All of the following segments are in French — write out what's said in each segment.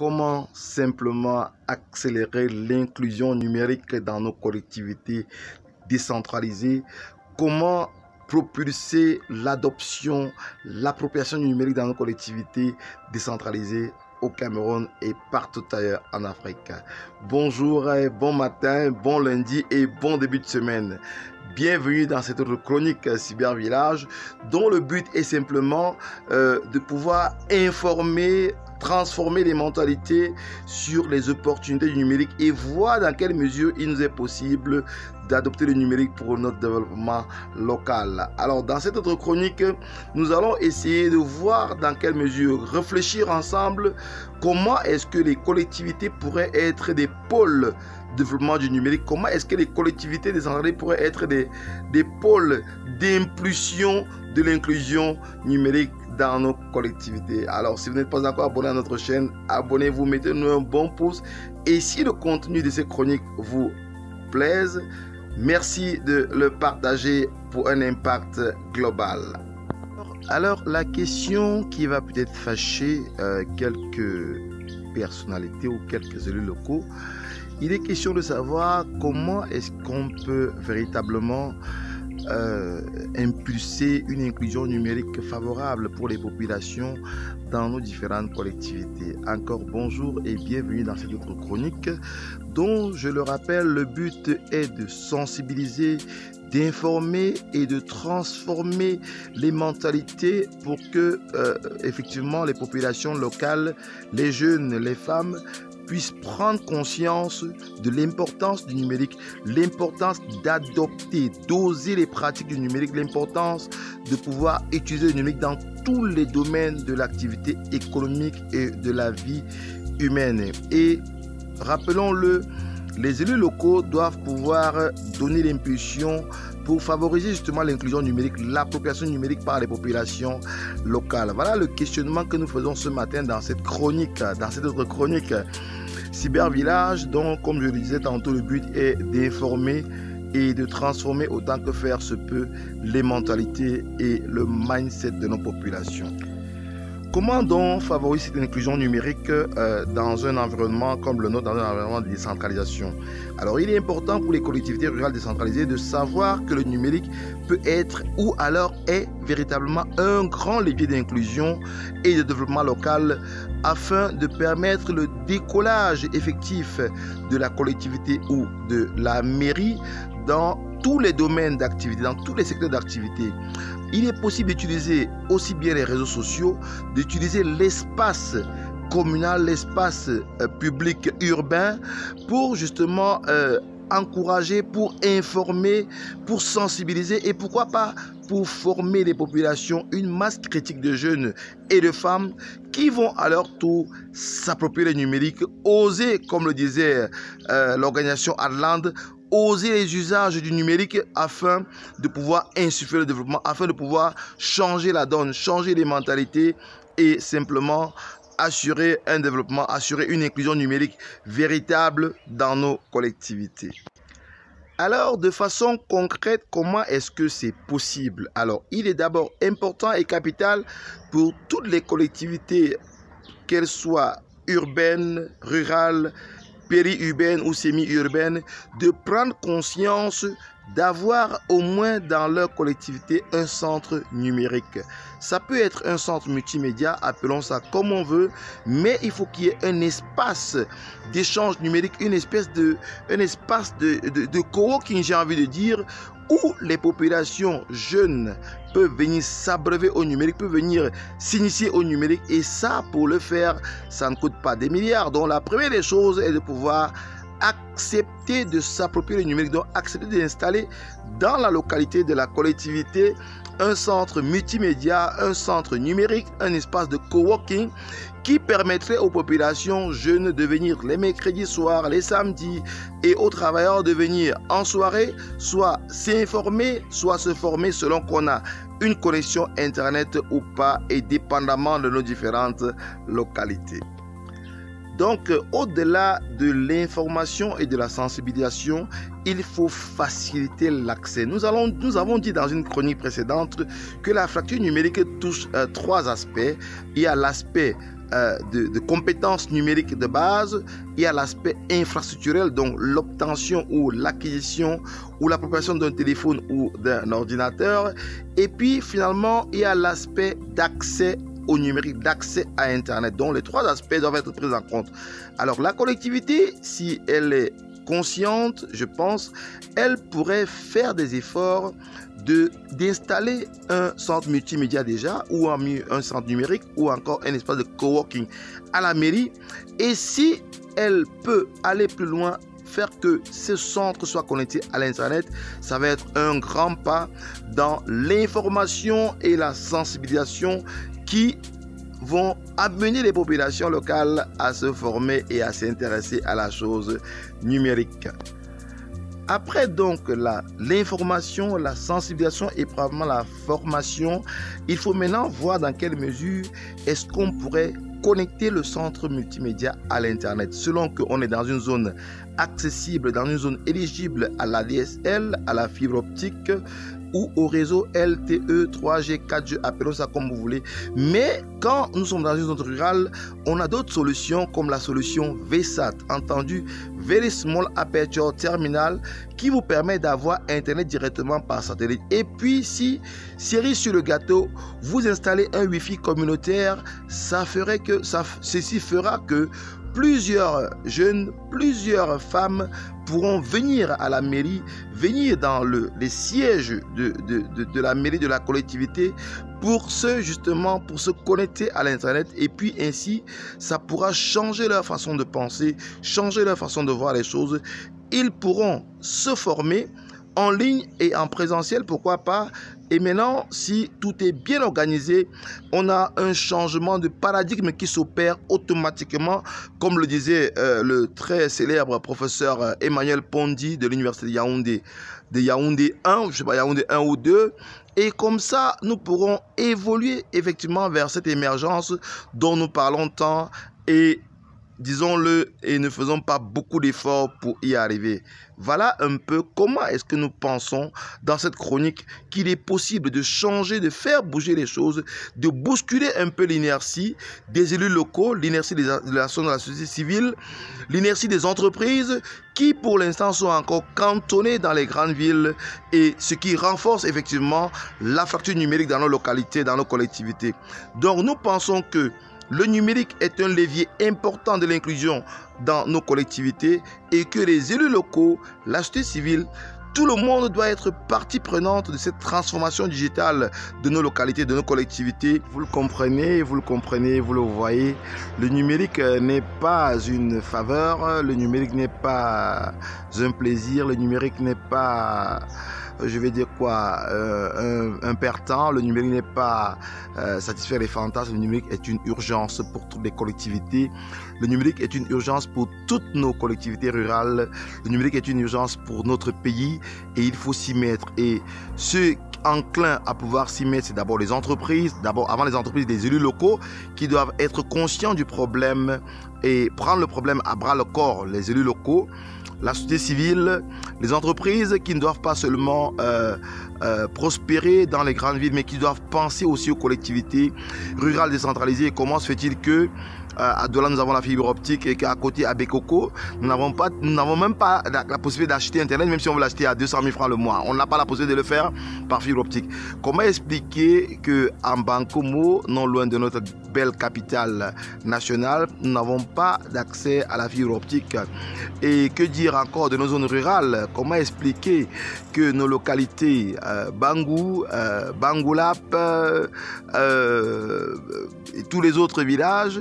Comment simplement accélérer l'inclusion numérique dans nos collectivités décentralisées? Comment propulser l'adoption, l'appropriation numérique dans nos collectivités décentralisées au Cameroun et partout ailleurs en Afrique? Bonjour, bon matin, bon lundi et bon début de semaine. Bienvenue dans cette autre chronique Cybervillage dont le but est simplement de pouvoir informer, transformer les mentalités sur les opportunités du numérique et voir dans quelle mesure il nous est possible d'adopter le numérique pour notre développement local. Alors dans cette autre chronique, nous allons essayer de voir dans quelle mesure, réfléchir ensemble comment est-ce que les collectivités pourraient être des pôles de développement du numérique, comment est-ce que les collectivités décentralisées pourraient être des pôles d'impulsion de l'inclusion numérique dans nos collectivités. Alors si vous n'êtes pas encore abonné à notre chaîne, abonnez-vous, mettez-nous un bon pouce et si le contenu de ces chroniques vous plaise, merci de le partager pour un impact global. Alors la question qui va peut-être fâcher quelques personnalités ou quelques élus locaux, il est question de savoir comment est-ce qu'on peut véritablement impulser une inclusion numérique favorable pour les populations dans nos différentes collectivités. Encore bonjour et bienvenue dans cette autre chronique dont, je le rappelle, le but est de sensibiliser, d'informer et de transformer les mentalités pour que effectivement les populations locales, les jeunes, les femmes puissent prendre conscience de l'importance du numérique, l'importance d'adopter, d'oser les pratiques du numérique, l'importance de pouvoir utiliser le numérique dans tous les domaines de l'activité économique et de la vie humaine. Et rappelons-le, les élus locaux doivent pouvoir donner l'impulsion pour favoriser justement l'inclusion numérique, l'appropriation numérique par les populations locales. Voilà le questionnement que nous faisons ce matin dans cette chronique, dans cette autre chronique Cybervillage, dont, comme je le disais tantôt, le but est d'informer et de transformer autant que faire se peut les mentalités et le mindset de nos populations. Comment donc favoriser cette inclusion numérique dans un environnement comme le nôtre, dans un environnement de décentralisation? Alors, il est important pour les collectivités rurales décentralisées de savoir que le numérique peut être ou alors est véritablement un grand levier d'inclusion et de développement local afin de permettre le décollage effectif de la collectivité ou de la mairie dans tous les domaines d'activité, dans tous les secteurs d'activité. Il est possible d'utiliser aussi bien les réseaux sociaux, d'utiliser l'espace communal, l'espace public urbain pour justement encourager, pour informer, pour sensibiliser et pourquoi pas pour former les populations, une masse critique de jeunes et de femmes qui vont à leur tour s'approprier le numérique, oser, comme le disait l'organisation Adland, oser les usages du numérique afin de pouvoir insuffler le développement, afin de pouvoir changer la donne, changer les mentalités et simplement assurer un développement, assurer une inclusion numérique véritable dans nos collectivités. Alors, de façon concrète, comment est-ce que c'est possible? Alors, il est d'abord important et capital pour toutes les collectivités, qu'elles soient urbaines, rurales, périurbaines ou semi-urbaines, de prendre conscience d'avoir au moins dans leur collectivité un centre numérique. Ça peut être un centre multimédia, appelons ça comme on veut, mais il faut qu'il y ait un espace d'échange numérique, un espace de coworking, j'ai envie de dire, où les populations jeunes peuvent venir s'abreuver au numérique, peuvent venir s'initier au numérique. Et ça, pour le faire, ça ne coûte pas des milliards. Donc la première des choses est de pouvoir accepter de s'approprier le numérique, donc accepter d'installer dans la localité de la collectivité un centre multimédia, un centre numérique, un espace de coworking qui permettrait aux populations jeunes de venir les mercredis soirs, les samedis et aux travailleurs de venir en soirée, soit s'informer, soit se former selon qu'on a une connexion internet ou pas et dépendamment de nos différentes localités. Donc, au-delà de l'information et de la sensibilisation, il faut faciliter l'accès. Nous avons dit dans une chronique précédente que la fracture numérique touche trois aspects. Il y a l'aspect de compétences numériques de base, il y a l'aspect infrastructurel, donc l'obtention ou l'acquisition ou l'appropriation d'un téléphone ou d'un ordinateur. Et puis finalement, il y a l'aspect d'accès au numérique, d'accès à Internet. Donc les trois aspects doivent être pris en compte. Alors la collectivité, si elle est consciente, je pense, elle pourrait faire des efforts d'installer un centre multimédia déjà, ou un centre numérique, ou encore un espace de coworking à la mairie. Et si elle peut aller plus loin, faire que ce centre soit connecté à l'Internet, ça va être un grand pas dans l'information et la sensibilisation qui vont amener les populations locales à se former et à s'intéresser à la chose numérique. Après donc l'information, la sensibilisation et probablement la formation, il faut maintenant voir dans quelle mesure est-ce qu'on pourrait connecter le centre multimédia à l'Internet. Selon qu'on est dans une zone accessible, dans une zone éligible à l'ADSL, à la fibre optique, ou au réseau LTE, 3G, 4G, appelons ça comme vous voulez. Mais quand nous sommes dans une zone rurale, on a d'autres solutions comme la solution VSAT, entendu Very Small Aperture Terminal, qui vous permet d'avoir Internet directement par satellite. Et puis si, cerise sur le gâteau, vous installez un Wi-Fi communautaire, ceci fera que plusieurs jeunes, plusieurs femmes pourront venir à la mairie, venir dans les sièges de la mairie, de la collectivité, pour se connecter à l'Internet. Et puis ainsi, ça pourra changer leur façon de penser, changer leur façon de voir les choses. Ils pourront se former en ligne et en présentiel, pourquoi pas. Et maintenant, si tout est bien organisé, on a un changement de paradigme qui s'opère automatiquement, comme le disait le très célèbre professeur Emmanuel Pondi de l'université de Yaoundé 1, je ne sais pas, Yaoundé 1 ou 2. Et comme ça, nous pourrons évoluer effectivement vers cette émergence dont nous parlons tant, et disons-le, et ne faisons pas beaucoup d'efforts pour y arriver. Voilà un peu comment est-ce que nous pensons dans cette chronique qu'il est possible de changer, de faire bouger les choses, de bousculer un peu l'inertie des élus locaux, l'inertie de la société civile, l'inertie des entreprises qui pour l'instant sont encore cantonnées dans les grandes villes, et ce qui renforce effectivement la fracture numérique dans nos localités, dans nos collectivités. Donc nous pensons que le numérique est un levier important de l'inclusion dans nos collectivités et que les élus locaux, la société civile, tout le monde doit être partie prenante de cette transformation digitale de nos localités, de nos collectivités. Vous le comprenez, vous le voyez. Le numérique n'est pas une faveur, le numérique n'est pas un plaisir, le numérique n'est pas, je vais dire quoi, un perd-temps. Le numérique n'est pas satisfaire les fantasmes. Le numérique est une urgence pour toutes les collectivités. Le numérique est une urgence pour toutes nos collectivités rurales. Le numérique est une urgence pour notre pays et il faut s'y mettre. Et ceux enclins à pouvoir s'y mettre, c'est d'abord les entreprises, avant les entreprises, les élus locaux qui doivent être conscients du problème et prendre le problème à bras le corps. Les élus locaux, la société civile, les entreprises qui ne doivent pas seulement prospérer dans les grandes villes, mais qui doivent penser aussi aux collectivités rurales décentralisées. Comment se fait-il que à Douala, nous avons la fibre optique et qu'à côté, à Bekoko, nous n'avons même pas la possibilité d'acheter Internet, même si on veut l'acheter à 200 000 francs le mois. On n'a pas la possibilité de le faire par fibre optique. Comment expliquer qu'en Bankomo, non loin de notre belle capitale nationale, nous n'avons pas d'accès à la fibre optique? Et que dire encore de nos zones rurales? Comment expliquer que nos localités, Bangou, Bangoulap, et tous les autres villages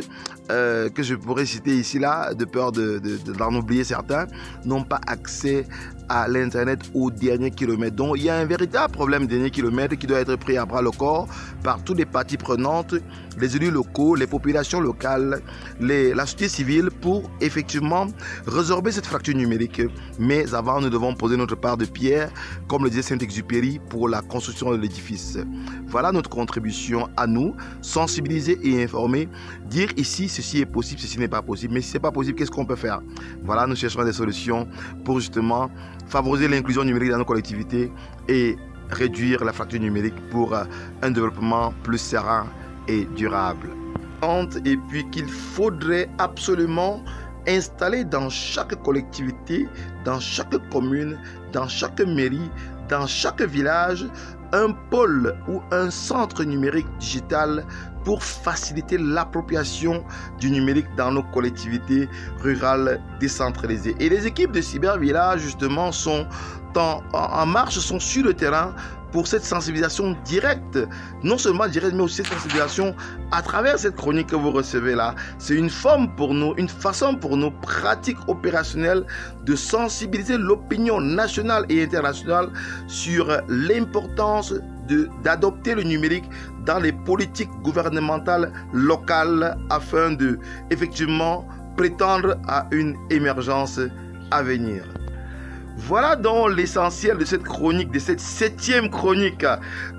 que je pourrais citer ici là, de peur d'en oublier certains, n'ont pas accès à l'Internet au dernier kilomètre. Donc il y a un véritable problème dernier kilomètre qui doit être pris à bras le corps par toutes les parties prenantes, les élus locaux, les populations locales, la société civile, pour effectivement résorber cette fracture numérique. Mais avant, nous devons poser notre part de pierre, comme le disait Saint-Exupéry, pour la construction de l'édifice. Voilà notre contribution à nous, sensibiliser et informer, dire ici ceci est possible, ceci n'est pas possible. Mais si ce n'est pas possible, qu'est-ce qu'on peut faire? Voilà, nous chercherons des solutions pour justement favoriser l'inclusion numérique dans nos collectivités et réduire la fracture numérique pour un développement plus serein et durable. et puis qu'il faudrait absolument installer dans chaque collectivité, dans chaque commune, dans chaque mairie, dans chaque village, un pôle ou un centre numérique digital pour faciliter l'appropriation du numérique dans nos collectivités rurales décentralisées. Et les équipes de Cybervillage, justement, sont en marche, sont sur le terrain pour cette sensibilisation directe, non seulement directe, mais aussi cette sensibilisation à travers cette chronique que vous recevez là. C'est une forme pour nous, une façon pour nos pratiques opérationnelles de sensibiliser l'opinion nationale et internationale sur l'importance d'adopter le numérique dans les politiques gouvernementales locales afin de effectivement prétendre à une émergence à venir. Voilà donc l'essentiel de cette chronique, de cette 7e chronique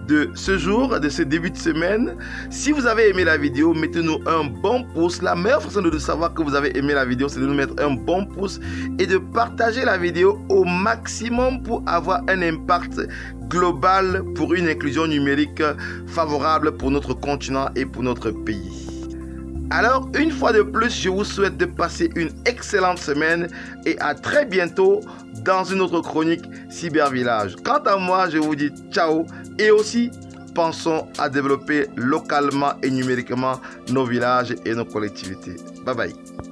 de ce jour, de ce début de semaine. Si vous avez aimé la vidéo, mettez-nous un bon pouce. La meilleure façon de savoir que vous avez aimé la vidéo, c'est de nous mettre un bon pouce et de partager la vidéo au maximum pour avoir un impact global pour une inclusion numérique favorable pour notre continent et pour notre pays. Alors, une fois de plus, je vous souhaite de passer une excellente semaine et à très bientôt dans une autre chronique Cybervillage. Quant à moi, je vous dis ciao et aussi pensons à développer localement et numériquement nos villages et nos collectivités. Bye bye.